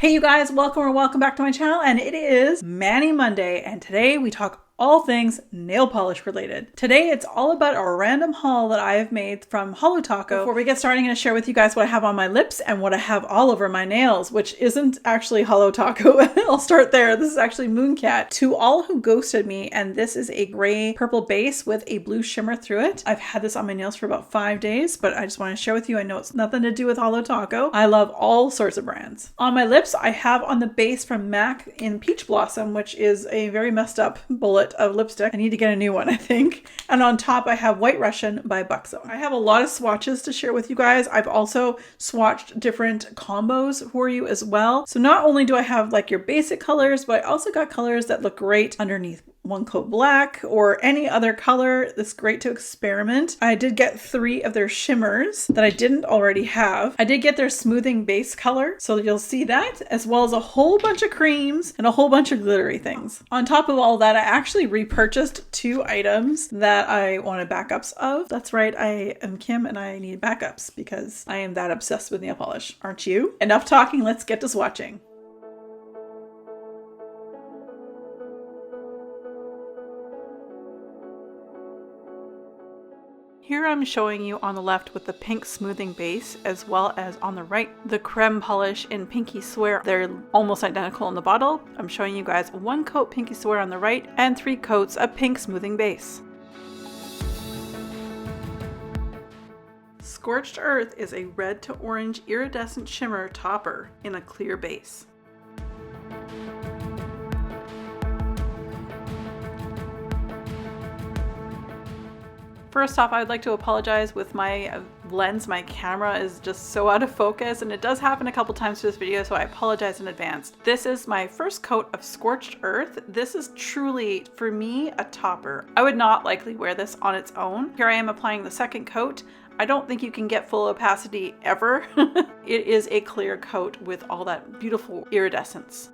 Hey you guys, welcome back to my channel, and it is Mani Monday, and today we talk all things nail polish related. Today it's all about a random haul that I have made from Holo Taco. Before we get started, I'm going to share with you guys what I have on my lips and what I have all over my nails, which isn't actually Holo Taco. I'll start there. This is actually Mooncat. To all who ghosted me, and this is a gray purple base with a blue shimmer through it. I've had this on my nails for about 5 days, but I just want to share with you. I know it's nothing to do with Holo Taco. I love all sorts of brands. On my lips, I have on the base from MAC in Peach Blossom, which is a very messed up bullet of lipstick. I need to get a new one, I think. And on top I have White Russian by Buxo. I have a lot of swatches to share with you guys. I've also swatched different combos for you as well. So not only do I have like your basic colors, but I also got colors that look great underneath one coat black or any other color. That's great to experiment. I did get 3 of their shimmers that I didn't already have. I did get their smoothing base color, so you'll see that, as well as a whole bunch of creams and a whole bunch of glittery things. On top of all that, I actually repurchased 2 items that I wanted backups of. That's right, I am Kim and I need backups because I am that obsessed with nail polish. Aren't you? Enough talking, let's get to swatching. Here I'm showing you on the left with the pink smoothing base, as well as on the right the creme polish in Pinky Swear. They're almost identical in the bottle. I'm showing you guys 1 coat Pinky Swear on the right and 3 coats of pink smoothing base. Scorched Earth is a red to orange iridescent shimmer topper in a clear base. First off, I'd like to apologize with my lens. My camera is just so out of focus, and it does happen a couple times for this video, so I apologize in advance. This is my first coat of Scorched Earth. This is truly, for me, a topper. I would not likely wear this on its own. Here I am applying the second coat. I don't think you can get full opacity ever. It is a clear coat with all that beautiful iridescence.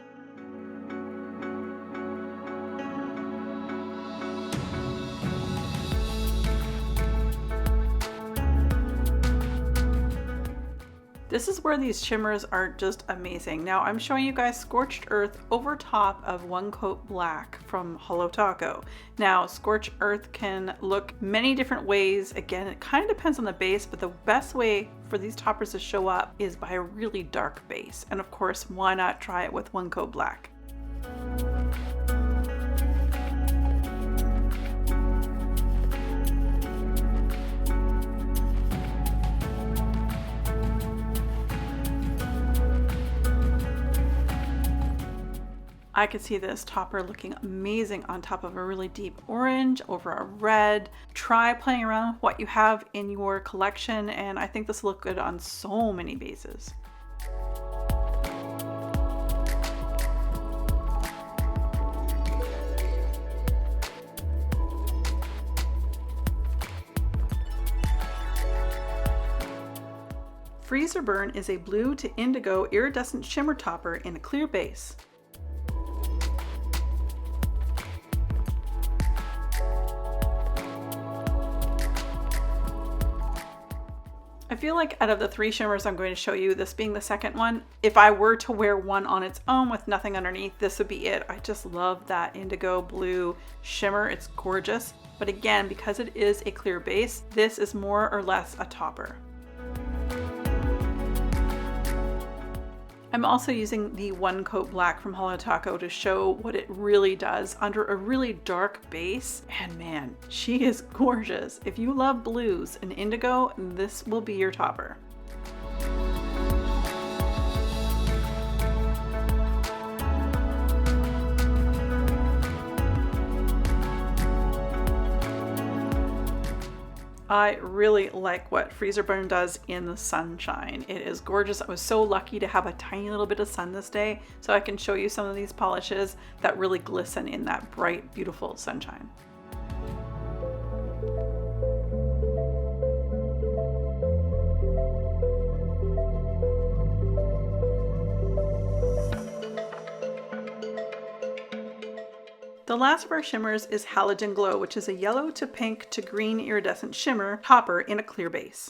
This is where these shimmers are just amazing. Now I'm showing you guys Scorched Earth over top of 1 coat black from Holo Taco. Now Scorched Earth can look many different ways. Again, it kind of depends on the base, but the best way for these toppers to show up is by a really dark base. And of course, why not try it with 1 coat black? I could see this topper looking amazing on top of a really deep orange over a red. Try playing around with what you have in your collection, and I think this will look good on so many bases. Freezer Burn is a blue to indigo iridescent shimmer topper in a clear base. I feel like out of the 3 shimmers I'm going to show you, this being the second one, if I were to wear one on its own with nothing underneath, this would be it. I just love that indigo blue shimmer. It's gorgeous. But again, because it is a clear base, this is more or less a topper. I'm also using the 1 coat black from Holo Taco to show what it really does under a really dark base. And man, she is gorgeous. If you love blues and indigo, this will be your topper. I really like what Freezer Burn does in the sunshine. It is gorgeous. I was so lucky to have a tiny little bit of sun this day, so I can show you some of these polishes that really glisten in that bright, beautiful sunshine. The last of our shimmers is Halogen Glow, which is a yellow to pink to green iridescent shimmer topper in a clear base.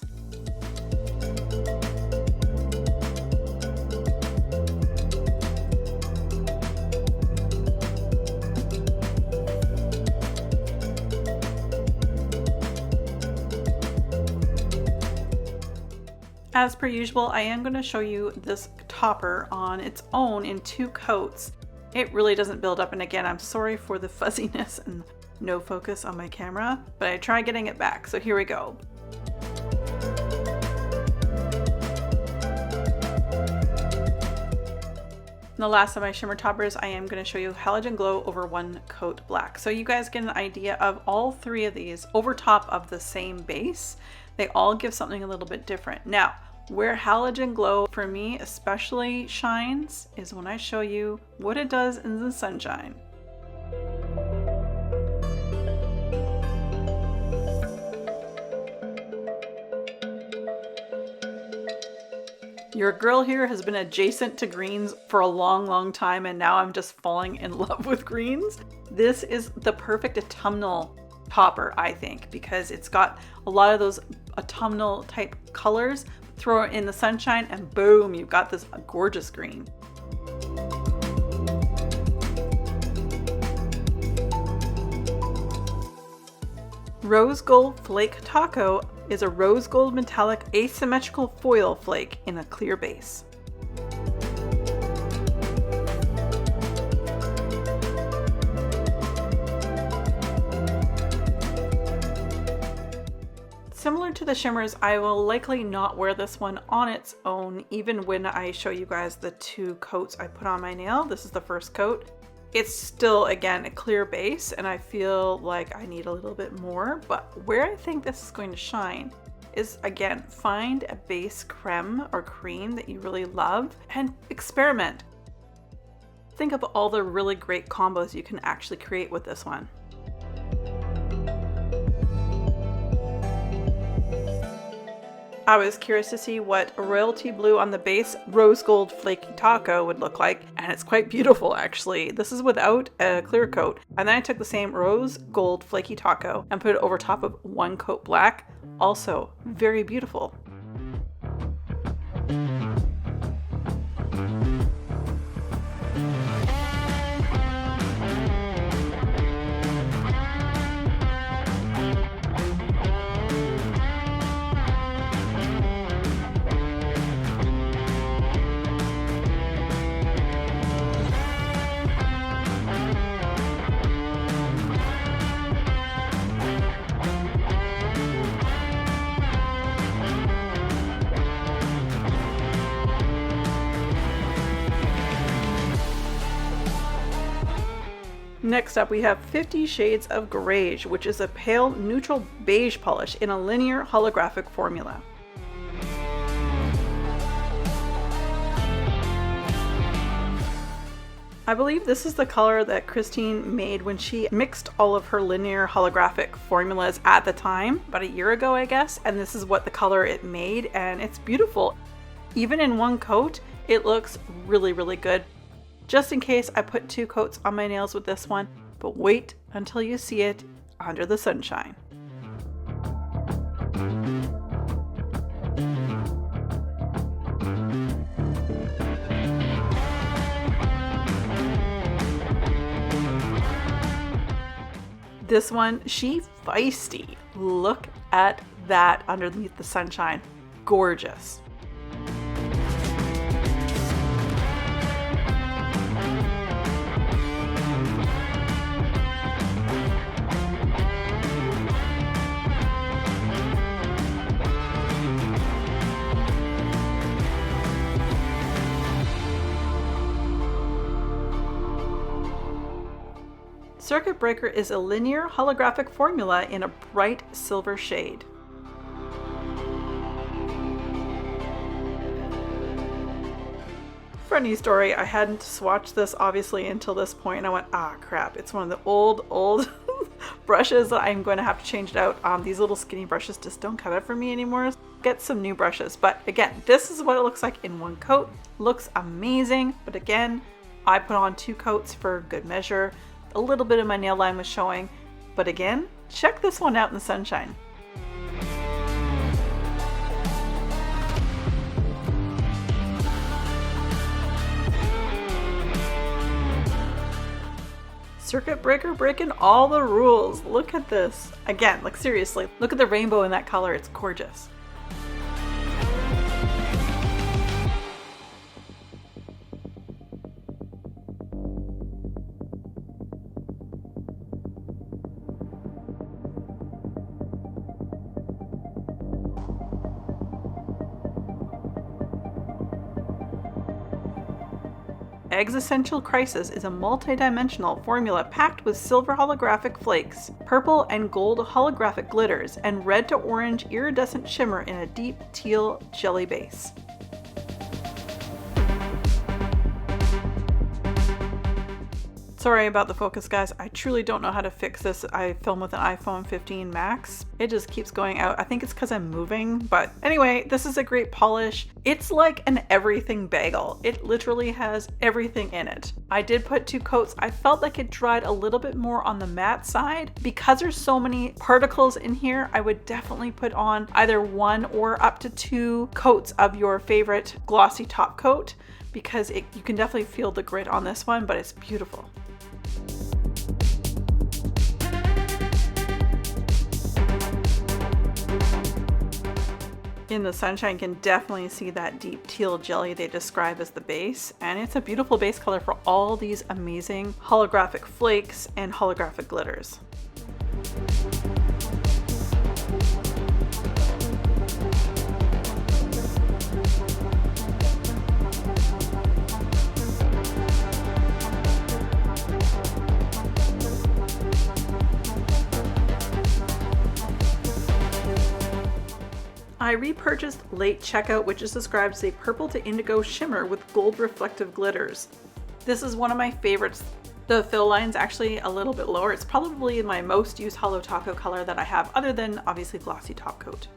As per usual, I am going to show you this topper on its own in 2 coats. It really doesn't build up, and again, I'm sorry for the fuzziness and no focus on my camera, but I tried getting it back, so here we go. The last of my shimmer toppers, I am going to show you Halogen Glow over 1 coat black. So you guys get an idea of all 3 of these over top of the same base. They all give something a little bit different. Now, where Halogen Glow for me especially shines is when I show you what it does in the sunshine. Your girl here has been adjacent to greens for a long time, and now I'm just falling in love with greens. This is the perfect autumnal topper, I think, because it's got a lot of those autumnal type colors. Throw it in the sunshine and boom, you've got this gorgeous green. Rose Gold Flake Taco is a rose gold metallic asymmetrical foil flake in a clear base. Similar to the shimmers, I will likely not wear this one on its own, even when I show you guys the 2 coats I put on my nail. This is the first coat. It's still, again, a clear base, and I feel like I need a little bit more, but where I think this is going to shine is, again, find a base creme or cream that you really love and experiment. Think of all the really great combos you can actually create with this one. I was curious to see what royalty blue on the base rose gold flaky taco would look like, and it's quite beautiful actually. This is without a clear coat, and then I took the same rose gold flaky taco and put it over top of 1 coat black. Also very beautiful. Next up, we have 50 Shades of Grage, which is a pale neutral beige polish in a linear holographic formula. I believe this is the color that Christine made when she mixed all of her linear holographic formulas at the time, about a year ago, I guess, and this is what the color it made, and it's beautiful. Even in 1 coat, it looks really, really good. Just in case, I put 2 coats on my nails with this one, but wait until you see it under the sunshine. This one, she feisty. Look at that underneath the sunshine. Gorgeous. Circuit Breaker is a linear holographic formula in a bright silver shade. Funny story, I hadn't swatched this obviously until this point, and I went, ah crap, it's one of the old brushes that I'm going to have to change it out. These little skinny brushes just don't cut it for me anymore. Get some new brushes, but again, this is what it looks like in 1 coat. Looks amazing, but again, I put on 2 coats for good measure. A little bit of my nail line was showing, but again, check this one out in the sunshine. Circuit Breaker breaking all the rules. Look at this. Again, like seriously, look at the rainbow in that color. It's gorgeous. Existential Crisis is a multi-dimensional formula packed with silver holographic flakes, purple and gold holographic glitters, and red to orange iridescent shimmer in a deep teal jelly base. Sorry about the focus, guys. I truly don't know how to fix this. I film with an iPhone 15 Max. It just keeps going out. I think it's because I'm moving, but anyway, this is a great polish. It's like an everything bagel. It literally has everything in it. I did put 2 coats. I felt like it dried a little bit more on the matte side. Because there's so many particles in here, I would definitely put on either 1 or up to 2 coats of your favorite glossy top coat, because you can definitely feel the grit on this one, but it's beautiful. In the sunshine, you can definitely see that deep teal jelly they describe as the base, and it's a beautiful base color for all these amazing holographic flakes and holographic glitters. I repurchased Late Checkout, which is described as a purple to indigo shimmer with gold reflective glitters. This is one of my favorites. The fill line's actually a little bit lower. It's probably my most used Holo Taco color that I have, other than obviously glossy top coat.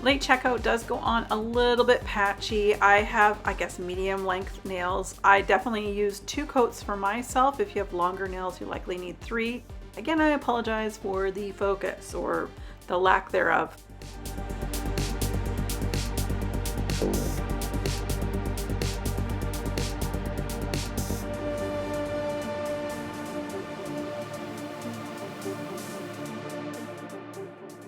Late Checkout does go on a little bit patchy. I have, I guess, medium length nails. I definitely use 2 coats for myself. If you have longer nails, you likely need 3. Again, I apologize for the focus or the lack thereof.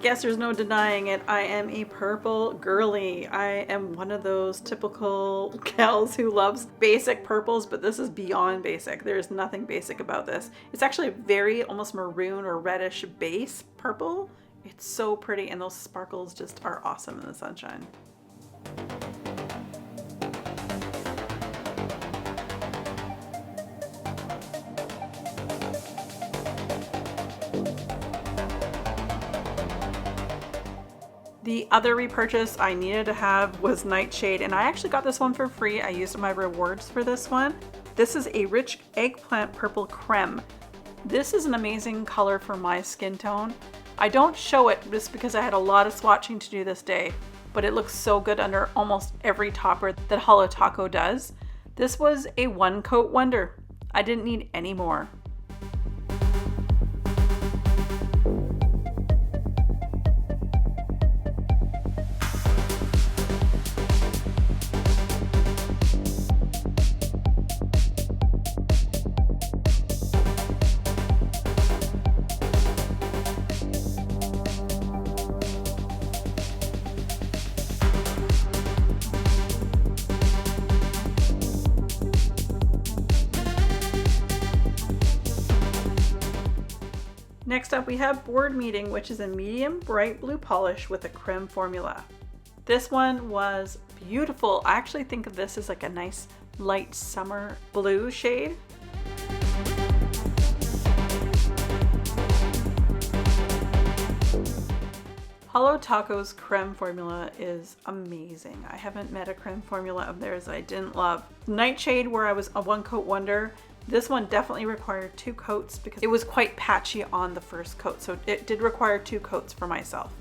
Guess there's no denying it. I am a purple girly. I am one of those typical gals who loves basic purples, but this is beyond basic. There's nothing basic about this. It's actually a very almost maroon or reddish base purple. It's so pretty, and those sparkles just are awesome in the sunshine. The other repurchase I needed to have was Nightshade, and I actually got this one for free. I used my rewards for this one. This is a rich eggplant purple creme. This is an amazing color for my skin tone. I don't show it just because I had a lot of swatching to do this day, but it looks so good under almost every topper that Holo Taco does. This was a 1 coat wonder. I didn't need any more. Next up we have Board Meeting, which is a medium bright blue polish with a creme formula. This one was beautiful. I actually think of this as like a nice light summer blue shade. Holo Taco's creme formula is amazing. I haven't met a creme formula of theirs that I didn't love. Nightshade, where I was a 1 coat wonder, this one definitely required 2 coats because it was quite patchy on the first coat, so it did require 2 coats for myself.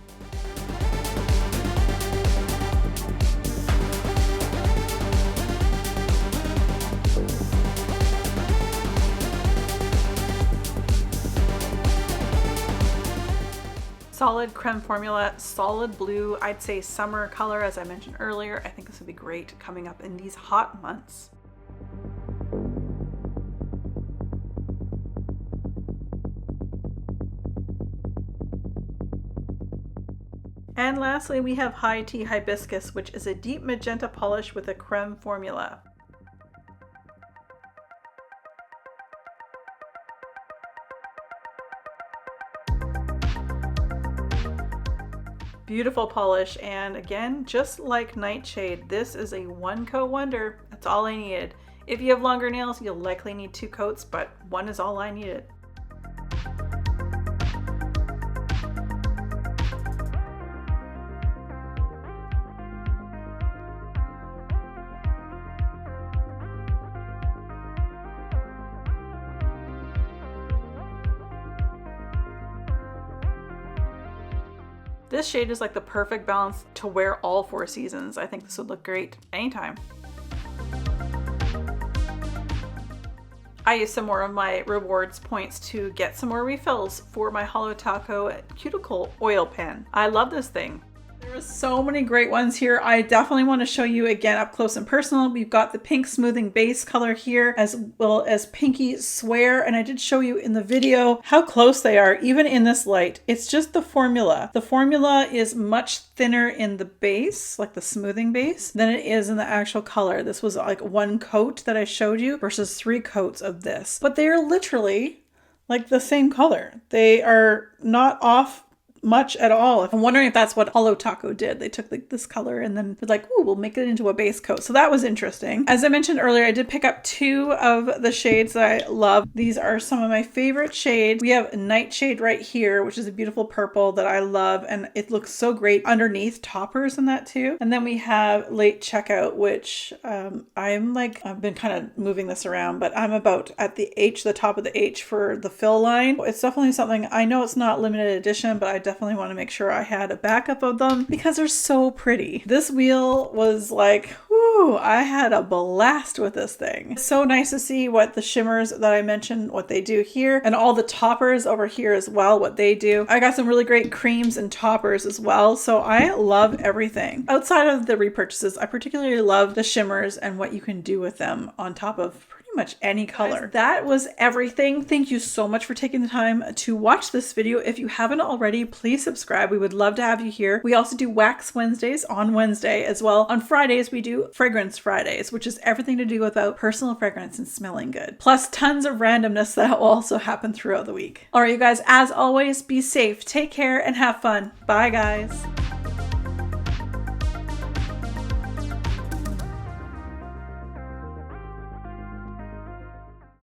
Solid creme formula, solid blue, I'd say summer color as I mentioned earlier. I think this would be great coming up in these hot months. And lastly, we have High Tea Hibiscus, which is a deep magenta polish with a creme formula. Beautiful polish, and again, just like Nightshade, this is a one coat wonder. That's all I needed. If you have longer nails, you'll likely need 2 coats, but one is all I needed. This shade is like the perfect balance to wear all 4 seasons. I think this would look great anytime. I used some more of my rewards points to get some more refills for my Holo Taco cuticle oil pen. I love this thing. There are so many great ones here. I definitely want to show you again up close and personal. We've got the pink smoothing base color here, as well as pinky swear. And I did show you in the video how close they are, even in this light. It's just the formula. The formula is much thinner in the base, like the smoothing base, than it is in the actual color. This was like 1 coat that I showed you versus 3 coats of this. But they are literally like the same color. They are not off much at all. I'm wondering if that's what Holo Taco did. They took like this color and then they're like, ooh, we'll make it into a base coat. So that was interesting. As I mentioned earlier, I did pick up 2 of the shades that I love. These are some of my favorite shades. We have Nightshade right here, which is a beautiful purple that I love, and it looks so great underneath toppers in that too. And then we have Late Checkout, which I've been kind of moving this around, but I'm about at the H, the top of the H for the fill line. It's definitely something, I know it's not limited edition, but I definitely want to make sure I had a backup of them because they're so pretty. This wheel was like, whoo, I had a blast with this thing. It's so nice to see what the shimmers that I mentioned, what they do here, and all the toppers over here as well, what they do. I got some really great creams and toppers as well, so I love everything. Outside of the repurchases, I particularly love the shimmers and what you can do with them on top of much any color. Guys, that was everything. Thank you so much for taking the time to watch this video. If you haven't already, please subscribe. We would love to have you here. We also do Wax Wednesdays on Wednesday as well. On Fridays, we do Fragrance Fridays, which is everything to do about personal fragrance and smelling good. Plus tons of randomness that will also happen throughout the week. All right, you guys, as always, be safe, take care, and have fun. Bye, guys.